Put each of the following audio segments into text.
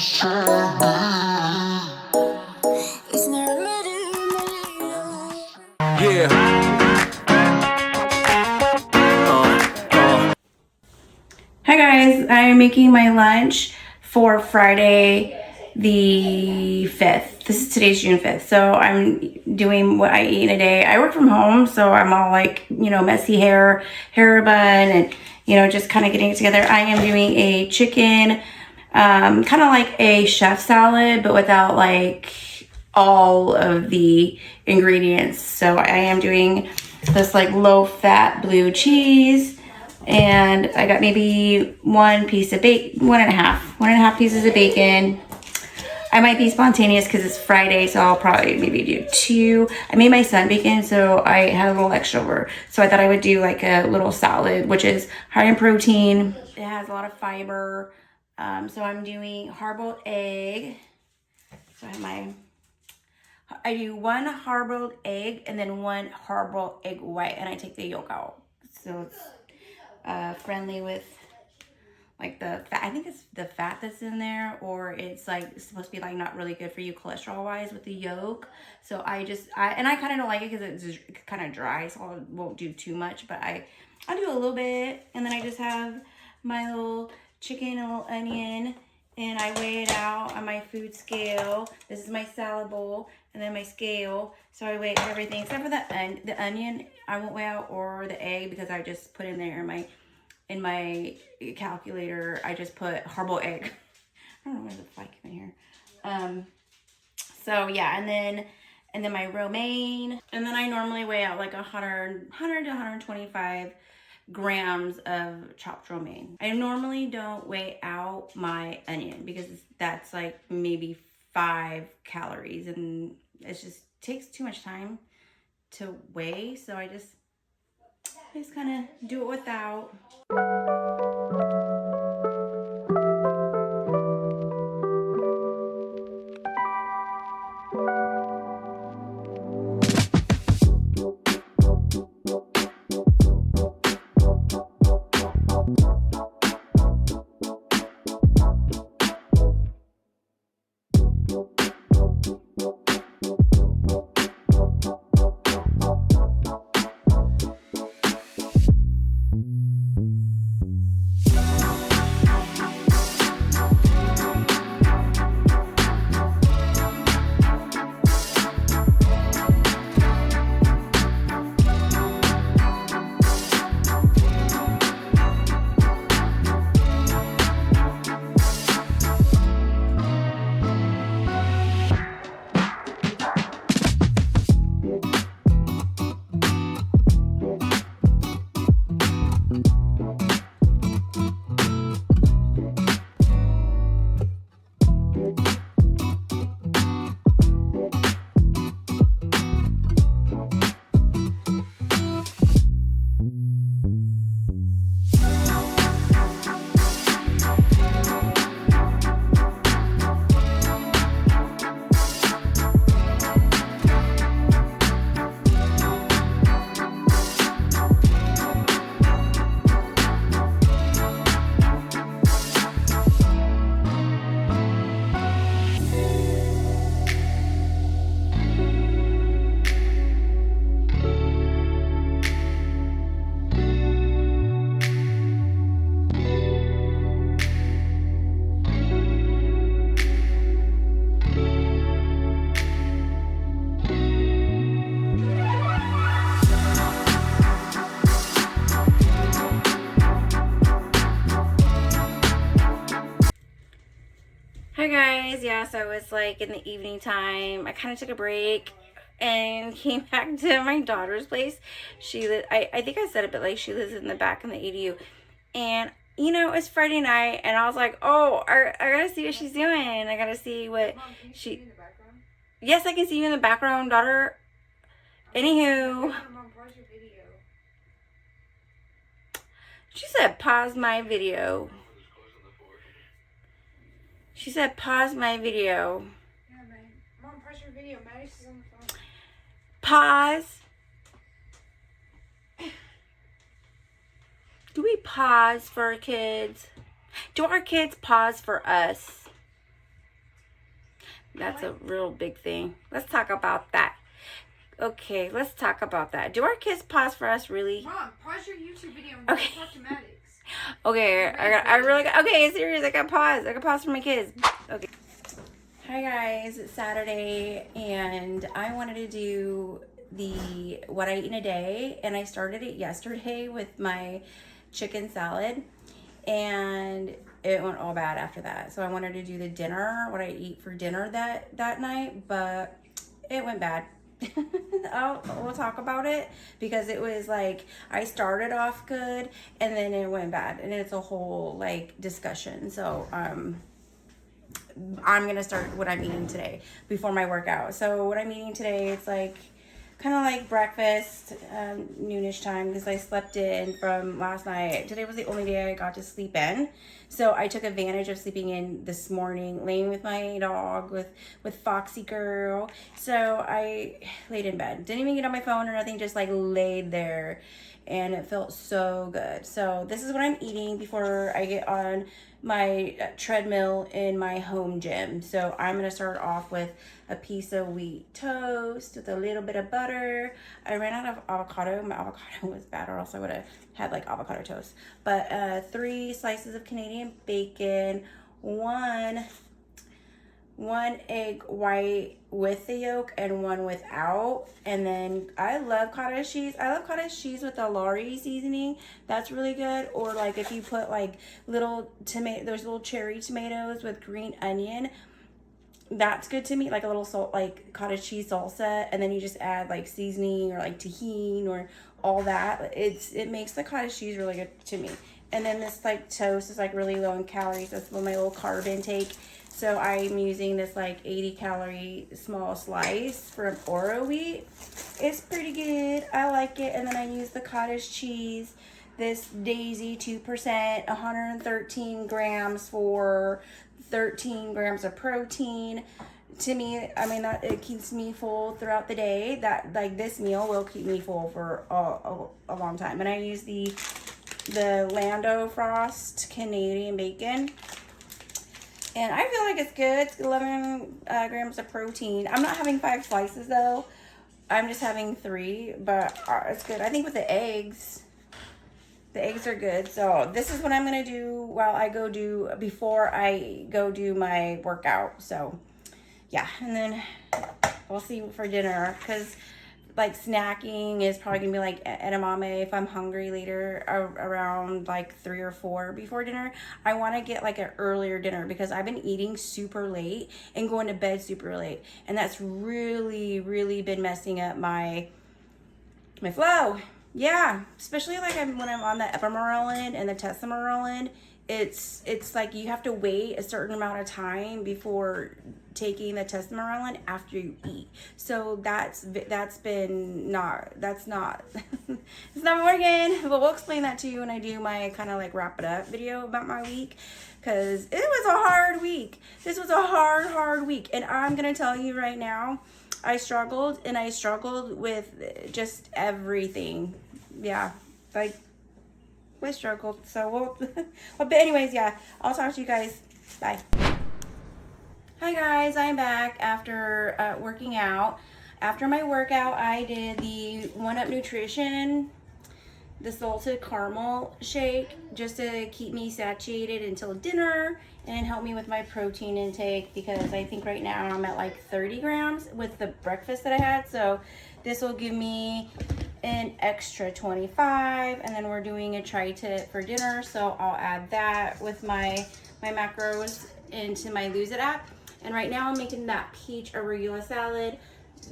Hi guys, I'm making my lunch for Friday the 5th. This is today's June 5th. So I'm doing what I eat in a day. I work from home, so I'm all like, messy hair bun, and, just kind of getting it together. I am doing a chicken, kind of like a chef salad, but without like all of the ingredients. So I am doing this like low fat blue cheese. And I got maybe one piece of bacon, one and a half pieces of bacon. I might be spontaneous because it's Friday, so I'll probably maybe do 2. I made my son bacon, so I had a little extra over. So I thought I would do like a little salad, which is high in protein. It has a lot of fiber. So I'm doing hard-boiled egg. So I do 1 hard-boiled egg and then 1 hard-boiled egg white, and I take the yolk out. So it's friendly with like the fat. I think it's the fat that's in there, or it's like supposed to be like not really good for you cholesterol wise with the yolk. So I kind of don't like it because it's kind of dry, so I won't do too much, but I do a little bit. And then I just have my little chicken, a little onion, and I weigh it out on my food scale. This is my salad bowl, and then my scale. So I weigh everything except for the onion. I won't weigh out, or the egg, because I just put in there in my calculator. I just put hard-boiled egg. I don't know where the fly came in here. So yeah, and then my romaine, and then I normally weigh out like 100 to 125 grams of chopped romaine. I normally don't weigh out my onion because that's like maybe 5 calories, and it just takes too much time to weigh, so I just kind of do it without. Hi guys, yeah, so it was like in the evening time. I kind of took a break and came back to my daughter's place. I think I said it, but like she lives in the back in the ADU. And it's Friday night, and I was like, oh, I gotta see what she's doing. I gotta see what Mom, can you see me in the background? Yes, I can see you in the background, daughter. Anywho. Mom, pause your video. She said pause my video. She said pause my video. Yeah, man. Mom, pause your video. Maddie's on the phone. Pause. Do we pause for our kids? Do our kids pause for us? That's a real big thing. Let's talk about that. Okay, let's talk about that. Do our kids pause for us, really? Mom, pause your YouTube video and Okay. talk to Maddox. Okay, okay, serious. I got pause. I got pause for my kids. Okay. Hi guys, it's Saturday, and I wanted to do what I eat in a day, and I started it yesterday with my chicken salad, and it went all bad after that. So I wanted to do the dinner, what I eat for dinner that night, but it went bad. We'll talk about it, because it was like I started off good and then it went bad, and it's a whole like discussion. So I'm gonna start what I'm eating today before my workout. So what I'm eating today, it's like kind of like breakfast, noonish time, because I slept in from last night. Today was the only day I got to sleep in, so I took advantage of sleeping in this morning, laying with my dog, with Foxxy girl. So I laid in bed, didn't even get on my phone or nothing, just like laid there, and it felt so good. So this is what I'm eating before I get on my treadmill in my home gym. So I'm gonna start off with a piece of wheat toast with a little bit of butter. I ran out of avocado. My avocado was bad, or else I would have had like avocado toast. But 3 slices of Canadian bacon, one egg white with the yolk and one without. And then I love cottage cheese. I love cottage cheese with the Lari seasoning. That's really good. Or like if you put like little tomato, those little cherry tomatoes with green onion, that's good to me. Like a little salt, like cottage cheese salsa, and then you just add like seasoning or like tahini or all that. It makes the cottage cheese really good to me. And then this like toast is like really low in calories. That's my little carb intake. So I'm using this like 80 calorie small slice from Oro wheat. It's pretty good. I like it. And then I use the cottage cheese, this Daisy 2%, 113 grams for 13 grams of protein. To me, I mean, that it keeps me full throughout the day. That like this meal will keep me full for a long time. And I use the Lando Frost Canadian bacon, and I feel like it's good. It's 11 grams of protein. I'm not having 5 slices though. I'm just having 3, but it's good. I think with the eggs are good. So this is what I'm gonna do before I go do my workout. So yeah, and then we'll see for dinner, because like snacking is probably gonna be like edamame if I'm hungry later around like 3 or 4 before dinner. I want to get like an earlier dinner, because I've been eating super late and going to bed super late, and that's really been messing up my flow. Yeah, especially like when I'm on the epimorelin and the tesamorelin. It's like you have to wait a certain amount of time before taking the tesamorelin after you eat. So that's not it's not working. But we'll explain that to you when I do my kind of like wrap it up video about my week, because it was a hard week. This was a hard week, and I'm gonna tell you right now, I struggled with just everything. Yeah, like we struggled. So we'll but anyways, yeah, I'll talk to you guys. Bye. Hi guys, I'm back after working out. After my workout, I did the 1UP Nutrition, the salted caramel shake, just to keep me satiated until dinner and help me with my protein intake, because I think right now I'm at like 30 grams with the breakfast that I had. So this will give me an extra 25, and then we're doing a tri-tip for dinner, so I'll add that with my macros into my Lose It app. And right now I'm making that peach arugula salad.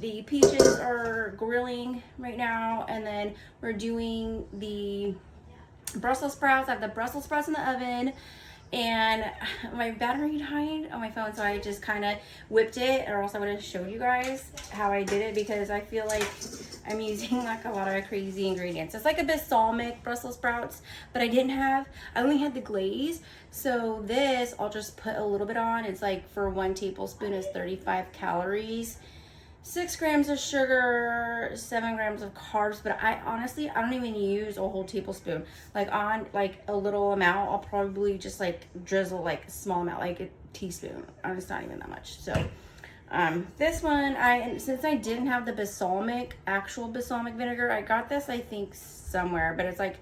The peaches are grilling right now, and then we're doing the Brussels sprouts. I have the Brussels sprouts in the oven, and my battery died on my phone, so I just kind of whipped it, or else I would have showed you guys how I did it, because I feel like I'm using like a lot of crazy ingredients. It's like a balsamic Brussels sprouts, but I only had the glaze. So this, I'll just put a little bit on. It's like for 1 tablespoon is 35 calories. 6 grams of sugar, 7 grams of carbs, but I don't even use a whole tablespoon. Like on like a little amount, I'll probably just like drizzle like a small amount, like a teaspoon. It's not even that much. So This one, since I didn't have the actual balsamic vinegar, I got this, I think, somewhere, but it's like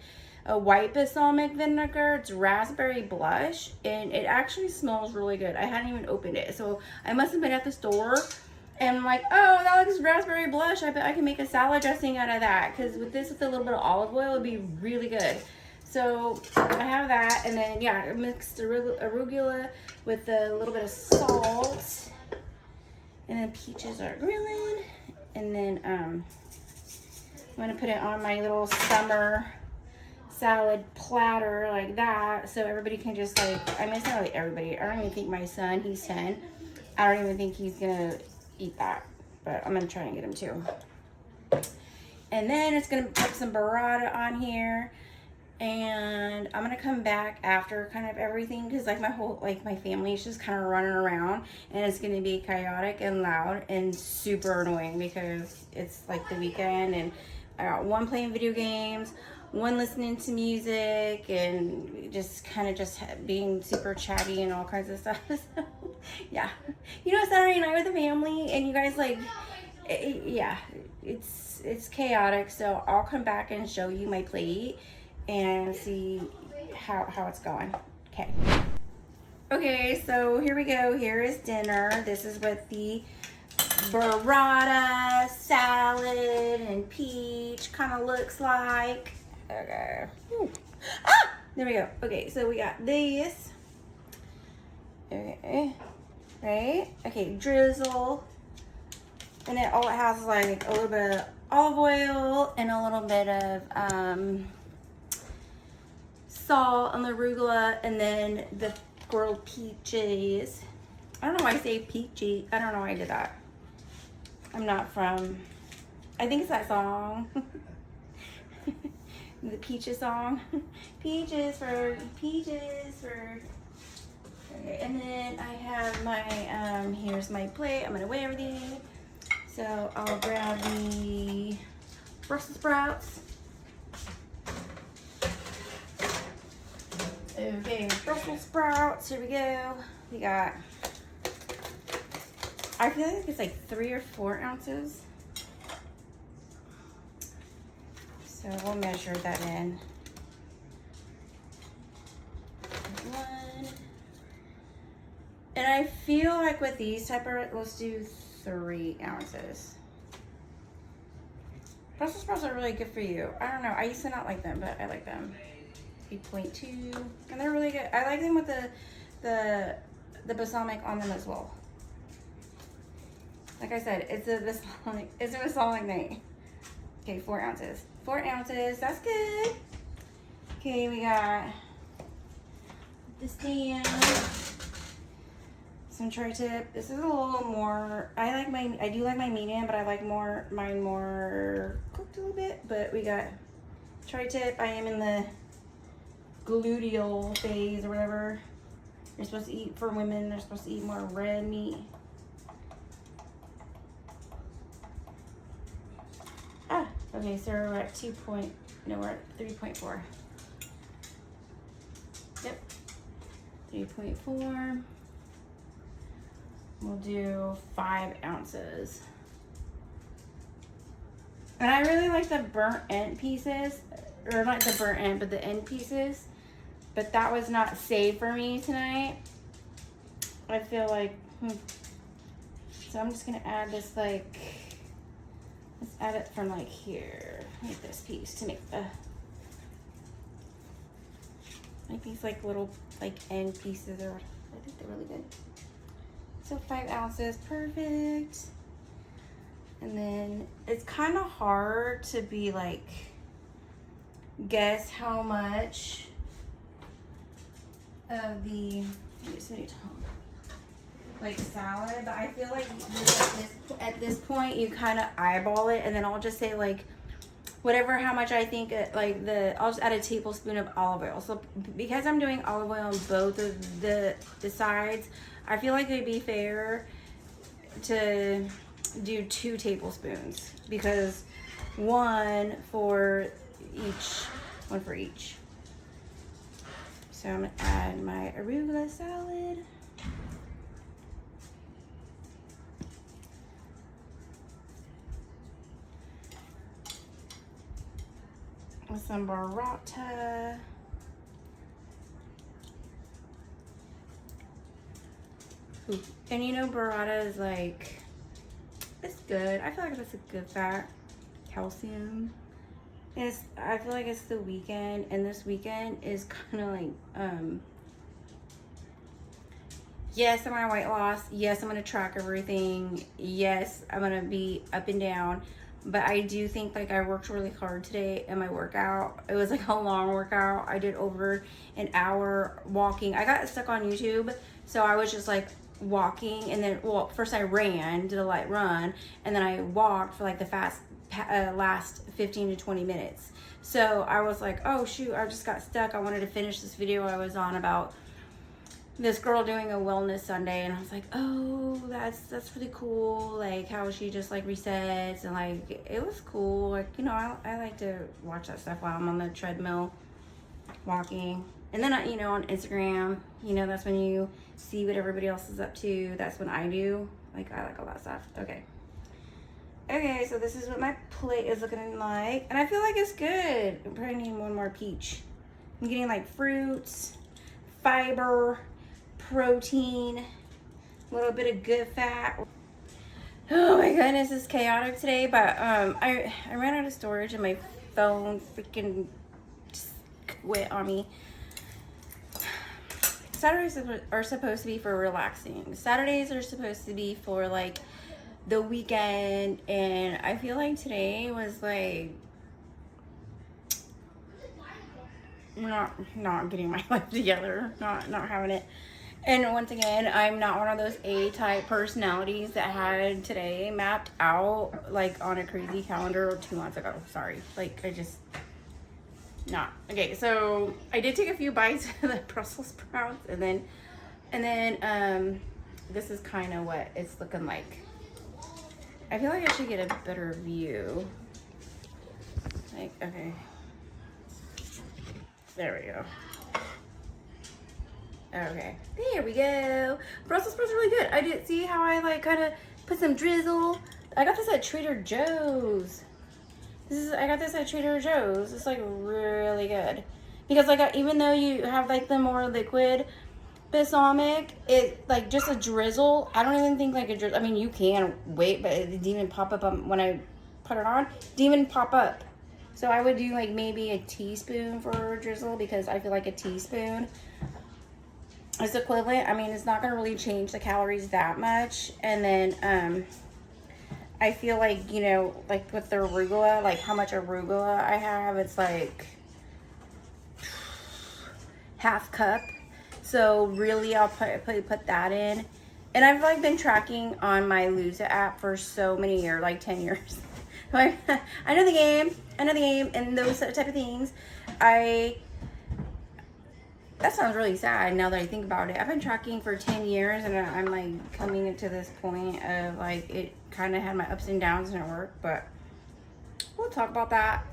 a white balsamic vinegar. It's raspberry blush, and it actually smells really good. I hadn't even opened it, so I must have been at the store, and I'm like, oh, that looks raspberry blush. I bet I can make a salad dressing out of that, because with a little bit of olive oil, it'd be really good. So I have that, and then, yeah, I mixed arugula with a little bit of salt, and then peaches are grilling, and then I'm gonna put it on my little summer salad platter like that, so everybody can just like, I mean, it's not really everybody. I don't even think my son, he's 10. I don't even think he's gonna eat that, but I'm gonna try and get him to. And then it's gonna put some burrata on here, and I'm gonna come back after kind of everything, because like my family is just kind of running around, and it's gonna be chaotic and loud and super annoying because it's like the weekend, and I got one playing video games, one listening to music, and just kind of just being super chatty and all kinds of stuff. So, yeah, you know, Saturday night with the family, and you guys like, yeah, it's chaotic. So I'll come back and show you my plate and see how it's going. Okay, so here we go. Here is dinner. This is what the burrata, salad, and peach kind of looks like. Okay. Ah! There we go. Okay, so we got this. Okay. Right? Okay, drizzle. And then all it has is like a little bit of olive oil and a little bit of salt on the arugula, and then the grilled peaches. I don't know why I say peachy. I don't know why I did that. I'm not from, I think it's that song. The Peaches song. Peaches for. Okay, and then I have my, here's my plate. I'm gonna weigh everything. So I'll grab the Brussels sprouts. Okay, Brussels sprouts, here we go. We got, I feel like it's like 3 or 4 ounces. So we'll measure that in. 1. And I feel like with these type of, let's do 3 ounces. Brussels sprouts are really good for you. I don't know, I used to not like them, but I like them. 8.2, and they're really good. I like them with the balsamic on them as well. Like I said, it's a balsamic night. Okay, 4 ounces. 4 ounces, that's good. Okay, we got this stand, some tri-tip. This is a little more, I do like my medium, but I like mine more cooked a little bit. But we got tri-tip. I am in the gluteal phase or whatever. You're supposed to eat, for women, they're supposed to eat more red meat. Okay, so we're at 3.4. Yep, 3.4. We'll do 5 ounces. And I really like the burnt end pieces, or not the burnt end, but the end pieces. But that was not saved for me tonight. I feel like, so I'm just gonna add this, like, let's add it from like here, like this piece, to make the, like these like little like end pieces, or I think they're really good. So 5 ounces, perfect. And then it's kind of hard to be like, guess how much of the, like salad, but I feel like at this point you kind of eyeball it, and then I'll just say like whatever, how much I think I'll just add a tablespoon of olive oil. So because I'm doing olive oil on both of the sides, I feel like it'd be fair to do 2 tablespoons, because one for each. So I'm gonna add my arugula salad. with some burrata. Ooh. And you know, burrata is like, it's good. I feel like that's a good fat. Calcium. I feel like it's the weekend, and this weekend is kind of like, yes, I'm on weight loss. Yes, I'm going to track everything. Yes, I'm going to be up and down. But I do think like I worked really hard today in my workout. It was like a long workout. I did over an hour walking. I got stuck on YouTube. So I was just like walking, and then, well, first I ran, did a light run, and then I walked for like the last 15 to 20 minutes. So I was like, oh shoot, I just got stuck. I wanted to finish this video I was on about this girl doing a wellness Sunday, and I was like, oh, that's really cool, like how she just like resets, and like it was cool. Like, you know, I like to watch that stuff while I'm on the treadmill walking. And then, you know, on Instagram, you know, that's when you see what everybody else is up to. That's when I do. Like, I like all that stuff. Okay, so this is what my plate is looking like. And I feel like it's good. I'm probably need one more peach. I'm getting like fruits, fiber, protein, a little bit of good fat. Oh my goodness, it's chaotic today. But I ran out of storage and my phone freaking just quit on me. Saturdays are supposed to be for relaxing. Saturdays are supposed to be for like the weekend, and I feel like today was like not getting my life together, not having it. And once again, I'm not one of those A-type personalities that had today mapped out like on a crazy calendar 2 months ago. Sorry, like I just not. Okay, so I did take a few bites of the Brussels sprouts, and then this is kind of what it's looking like. I feel like I should get a better view. Like, okay. There we go. Okay, there we go. Brussels sprouts are really good. I did see how I like kind of put some drizzle. I got this at Trader Joe's. I got this at Trader Joe's. It's like really good because like even though you have like the more liquid balsamic, it like just a drizzle. I don't even think like a drizzle. I mean, you can wait, but it didn't even pop up when I put it on. Didn't even pop up. So I would do like maybe a teaspoon for a drizzle because I feel like a teaspoon is equivalent. I mean, it's not gonna really change the calories that much. And then I feel like, you know, like with the arugula, like how much arugula I have, it's like half cup. So really I'll put that in. And I've like been tracking on my Lose It app for so many years, like 10 years. I know the game, and those type of things. That sounds really sad now that I think about it. I've been tracking for 10 years, and I'm like coming into this point of like it kind of had my ups and downs and it worked, but we'll talk about that.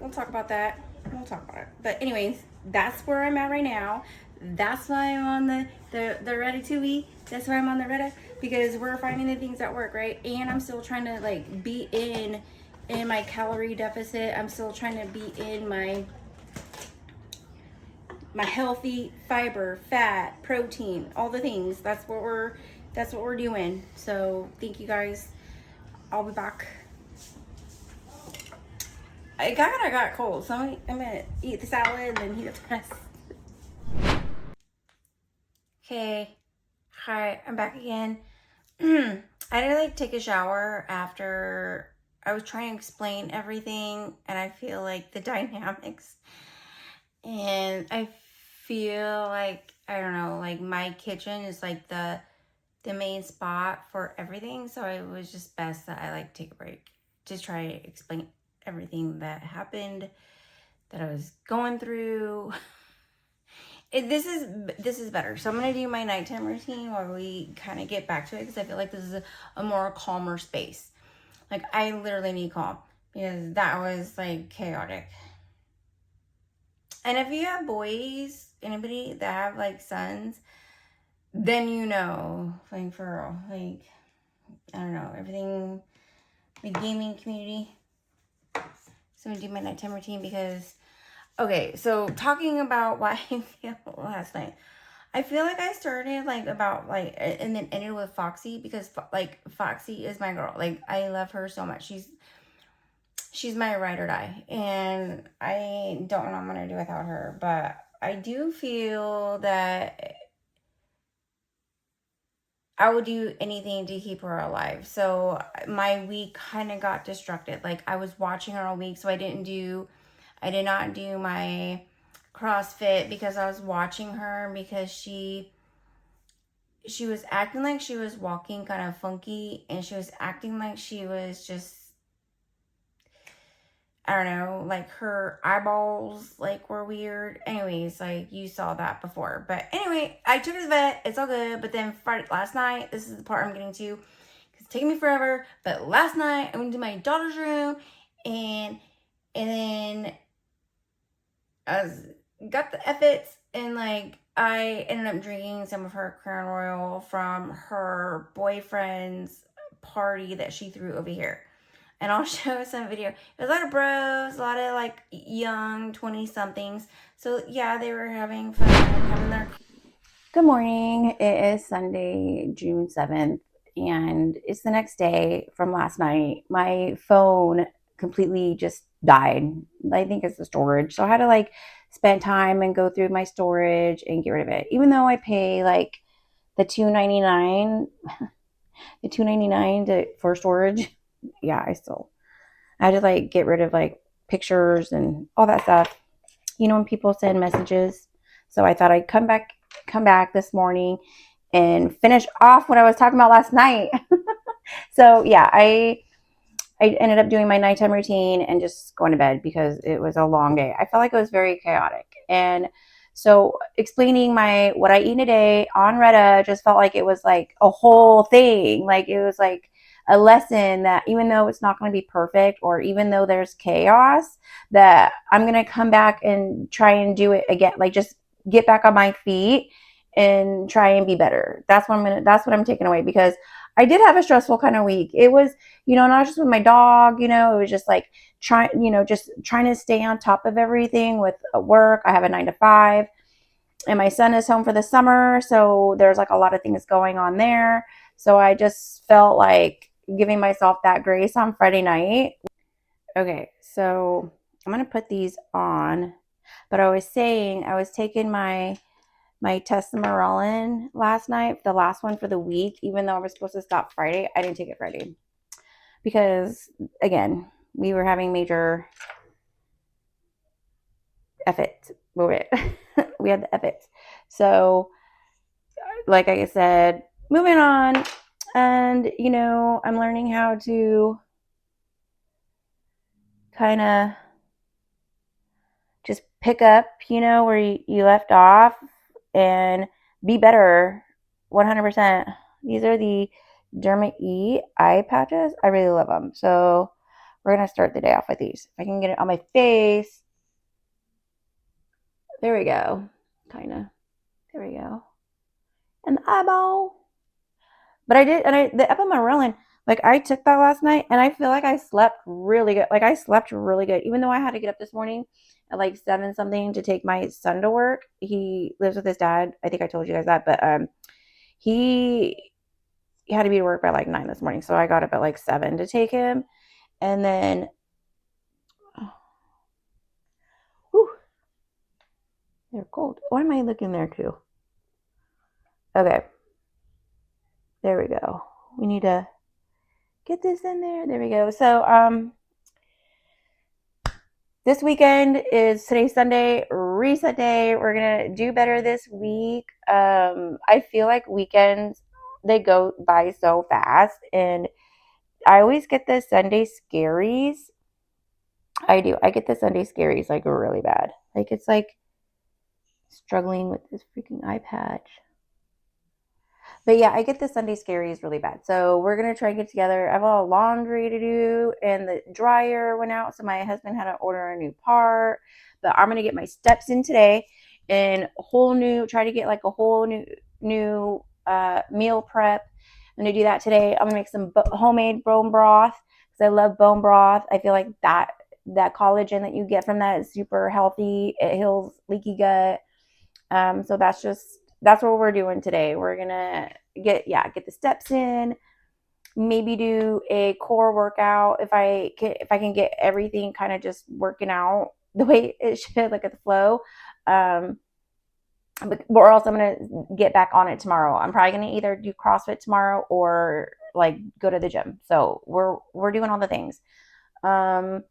But anyways, that's where I'm at right now. That's why I'm on the Reddit 2E. That's why I'm on the Reddit, because we're finding the things that work, right? And I'm still trying to like be in my calorie deficit. I'm still trying to be in my healthy fiber, fat, protein, all the things. That's what we're doing. So thank you guys. I'll be back. I got cold, so I'm gonna eat the salad and then heat up the rest. Okay, hi, I'm back again. I had to like take a shower after I was trying to explain everything, and I feel like the dynamics, and I feel like, I don't know, like my kitchen is like the main spot for everything. So it was just best that I like take a break, just try to explain everything that happened, that I was going through. This is better. So I'm gonna do my nighttime routine while we kind of get back to it, because I feel like this is a more calmer space. Like I literally need calm because that was like chaotic. And if you have boys, anybody that have like sons, then you know, like for real, like, I don't know, everything, the gaming community. So I'm gonna do my nighttime routine because Okay, so talking about why I feel last night. I feel like I started like about like and then ended with Foxxy because like Foxxy is my girl. Like I love her so much. She's my ride or die, and I don't know what I'm gonna do without her. But I do feel that I would do anything to keep her alive. So my week kind of got distracted. Like I was watching her all week, so I did not do my CrossFit because I was watching her because she was acting like she was walking kind of funky, and she was acting like she was just, I don't know, like her eyeballs like were weird. Anyways, like you saw that before. But anyway, I took her to the vet. It's all good. But then Friday, last night, this is the part I'm getting to. It's taking me forever. But last night I went to my daughter's room, and then I got the effets, and like I ended up drinking some of her Crown Royal from her boyfriend's party that she threw over here. And I'll show some video. There's a lot of bros, a lot of like young 20 somethings. So yeah, they were having fun, having their. Good morning. It is Sunday, June 7th, and it's the next day from last night. My phone completely just died. I think it's the storage. So I had to like spend time and go through my storage and get rid of it. Even though I pay like the $2.99, the $2.99 for storage. Yeah, I had to like get rid of like pictures and all that stuff. You know, when people send messages. So I thought I'd come back this morning and finish off what I was talking about last night. So yeah, I ended up doing my nighttime routine and just going to bed because it was a long day. I felt like it was very chaotic. And so explaining what I eat in a day on Retta just felt like it was like a whole thing. Like it was like a lesson that even though it's not going to be perfect, or even though there's chaos, that I'm going to come back and try and do it again. Like just get back on my feet and try and be better. That's what I'm taking away, because I did have a stressful kind of week. It was, not just with my dog, it was just like just trying to stay on top of everything with work. I have a 9 to 5, and my son is home for the summer. So there's like a lot of things going on there. So I just felt like giving myself that grace on Friday night. Okay, so I'm going to put these on, but I was saying I was taking my testosterone last night, the last one for the week. Even though I was supposed to stop Friday, I didn't take it Friday because, again, we were having major effort. We had the effort. So, like I said, moving on. And, I'm learning how to kind of just pick up, where you left off and be better 100%. These are the derma-e eye patches. I really love them. So we're going to start the day off with these. If I can get it on my face. There we go. Kind of. There we go. And the eyeball. But the epinephrine, like I took that last night and I feel like I slept really good. Like I slept really good, even though I had to get up this morning at like 7 something to take my son to work. He lives with his dad. I think I told you guys that, but he had to be to work by like 9 this morning. So I got up at like 7 to take him. And then, whew, they're cold. Why am I looking there too? Okay. There we go. We need to get this in there. There we go. So, this weekend is today's Sunday, reset day. We're going to do better this week. I feel like weekends, they go by so fast, and I always get the Sunday scaries. I do. I get the Sunday scaries like really bad. Like it's like struggling with this freaking eye patch. But yeah, I get the Sunday scaries really bad. So we're going to try and get together. I have a lot of laundry to do, and the dryer went out. So my husband had to order a new part. But I'm going to get my steps in today and try to get like a whole new meal prep. I'm going to do that today. I'm going to make some homemade bone broth because I love bone broth. I feel like that that collagen that you get from that is super healthy. It heals leaky gut. So that's what we're doing today. We're gonna get the steps in, maybe do a core workout if I can get everything kind of just working out the way it should, like at the flow. Or else I'm gonna get back on it tomorrow. I'm probably gonna either do CrossFit tomorrow or like go to the gym. So we're doing all the things. Um,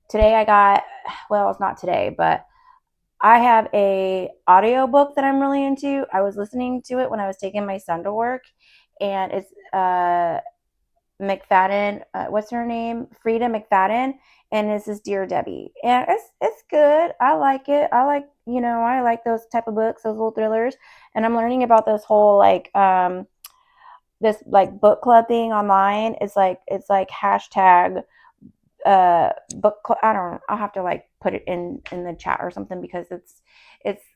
Today I got, well, it's not today, but I have a audio book that I'm really into. I was listening to it when I was taking my son to work, and it's McFadden. What's her name? Frida McFadden, and this is Dear Debbie, and it's good. I like it. I like those type of books, those little thrillers, and I'm learning about this whole this like book club thing online. It's like hashtag book club. I'll have to like put it in the chat or something, because it's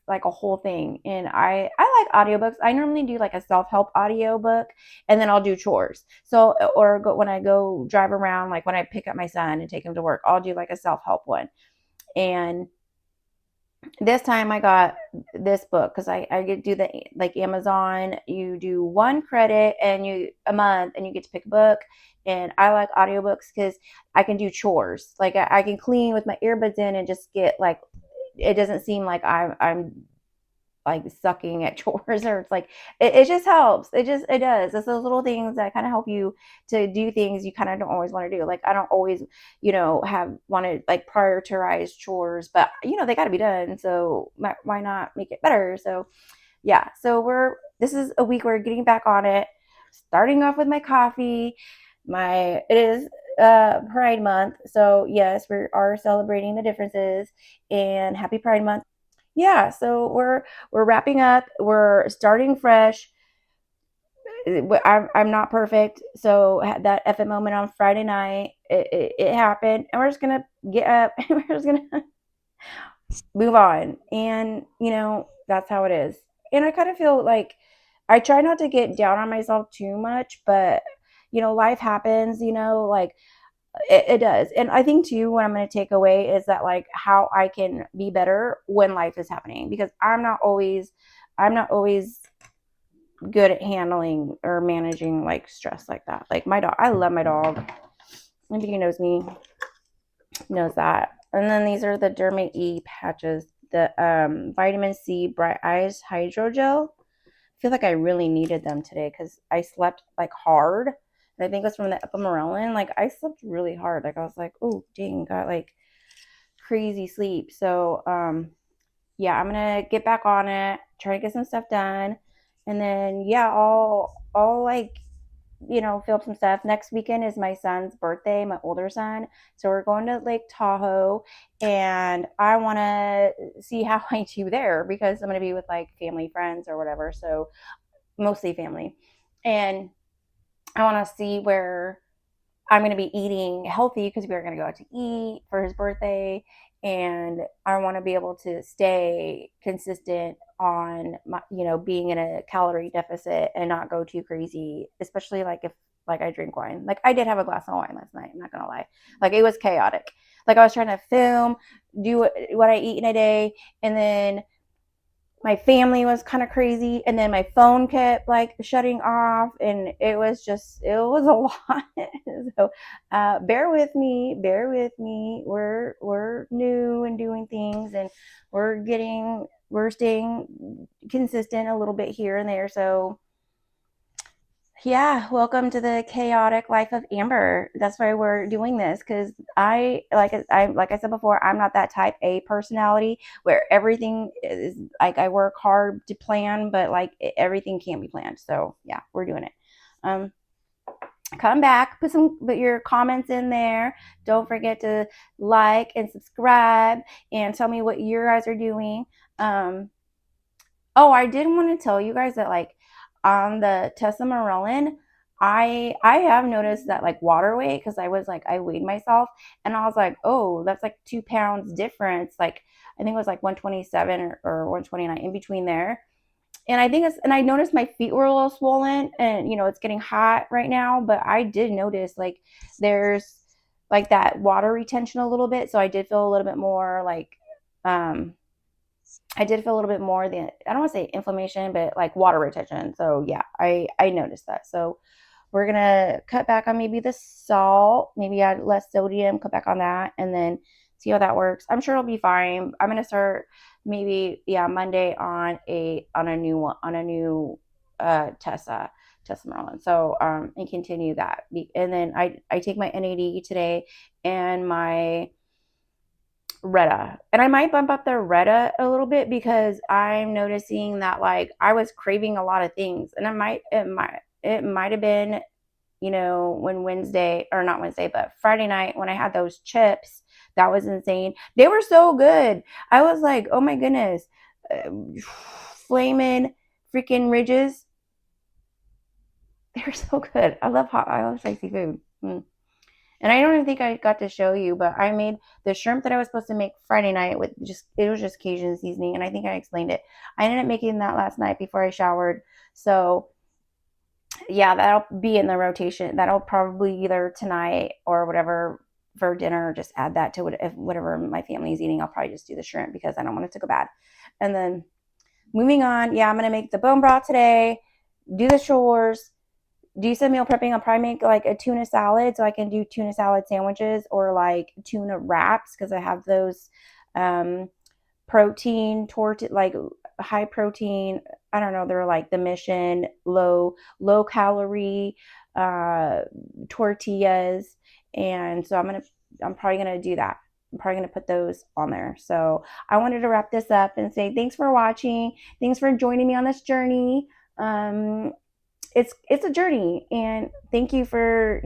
like a whole thing. And I like audiobooks. I normally do like a self-help audiobook, and then I'll do chores. So, or when I go drive around, like when I pick up my son and take him to work, I'll do like a self-help one. And this time I got this book because I get do the like Amazon. You do one credit and a month, and you get to pick a book. And I like audiobooks because I can do chores. Like I can clean with my earbuds in and just get like, it doesn't seem like I'm like sucking at chores, or it's like it just helps. It does. It's those little things that kind of help you to do things you kind of don't always want to do. Like I don't always have want to like prioritize chores, but they got to be done, so why not make it better? So yeah, so this is a week we're getting back on it, starting off with my coffee. It is Pride Month, so yes, we are celebrating the differences, and happy Pride Month. Yeah, so we're wrapping up. We're starting fresh. I'm not perfect, so that effing moment on Friday night, it happened, and we're just gonna get up and we're just gonna move on. And that's how it is. And I kind of feel like I try not to get down on myself too much, but life happens. Like it does. And I think too, what I'm going to take away is that like how I can be better when life is happening, because I'm not always good at handling or managing like stress like that. Like my dog, I love my dog. Anybody who knows me knows that. And then these are the derma-e patches, the vitamin C Bright Eyes Hydrogel. I feel like I really needed them today because I slept like hard. And I think it's from the epinephrine. Like I slept really hard. Like I was like, oh dang, got like crazy sleep. So yeah, I'm gonna get back on it, try to get some stuff done, and then yeah, I'll like fill up some stuff. Next weekend is my son's birthday, my older son. So we're going to Lake Tahoe, and I want to see how I do there because I'm going to be with like family, friends, or whatever. So mostly family. And I want to see where I'm going to be eating healthy because we're going to go out to eat for his birthday. And I want to be able to stay consistent on my, being in a calorie deficit and not go too crazy, especially like if like I drink wine. Like I did have a glass of wine last night. I'm not going to lie. Like it was chaotic. Like I was trying to film, do what I eat in a day. And then my family was kind of crazy, and then my phone kept like shutting off, and it was a lot. So bear with me. We're new and doing things, and we're staying consistent a little bit here and there. So yeah, welcome to the chaotic life of Amber. That's why we're doing this, because I like I said before, I'm not that type A personality where everything is like I work hard to plan, but like everything can't be planned. So yeah, we're doing it. Come back, put your comments in there. Don't forget to like and subscribe and tell me what you guys are doing. Oh, I did want to tell you guys that like on the testosterone, I have noticed that like water weight, because I weighed myself and I was like, oh, that's like 2 pounds difference. Like I think it was like 127 or 129 in between there. And I noticed my feet were a little swollen, and it's getting hot right now, but I did notice like there's like that water retention a little bit. So I did feel a little bit more like, I did feel a little bit more I don't want to say inflammation, but like water retention. So yeah, I noticed that. So we're gonna cut back on maybe the salt, maybe add less sodium, cut back on that, and then see how that works. I'm sure it'll be fine. I'm gonna start maybe Monday on a new one, on a new Tessa So and continue that. And then I take my NAD today and my Retta. And I might bump up the Retta a little bit because I'm noticing that like I was craving a lot of things. And it might have been, when Wednesday, or not Wednesday, but Friday night when I had those chips. That was insane. They were so good. I was like, oh my goodness. Flaming freaking ridges. They're so good. I love spicy food. And I don't even think I got to show you, but I made the shrimp that I was supposed to make Friday night with it was just Cajun seasoning. And I think I explained it. I ended up making that last night before I showered. So yeah, that'll be in the rotation. That'll probably either tonight or whatever for dinner, just add that to whatever my family is eating. I'll probably just do the shrimp because I don't want it to go bad. And then moving on, I'm going to make the bone broth today, do the chores, do some meal prepping. I'll probably make like a tuna salad so I can do tuna salad sandwiches or like tuna wraps because I have those protein like high protein. I don't know. They're like the Mission low calorie tortillas, and so I'm probably gonna do that. I'm probably gonna put those on there. So I wanted to wrap this up and say thanks for watching. Thanks for joining me on this journey. It's a journey, and thank you for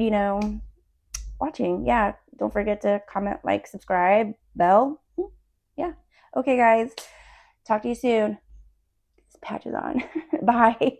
watching. Yeah, don't forget to comment, like, subscribe, bell. Yeah. Okay, guys. Talk to you soon. This patch is on. Bye.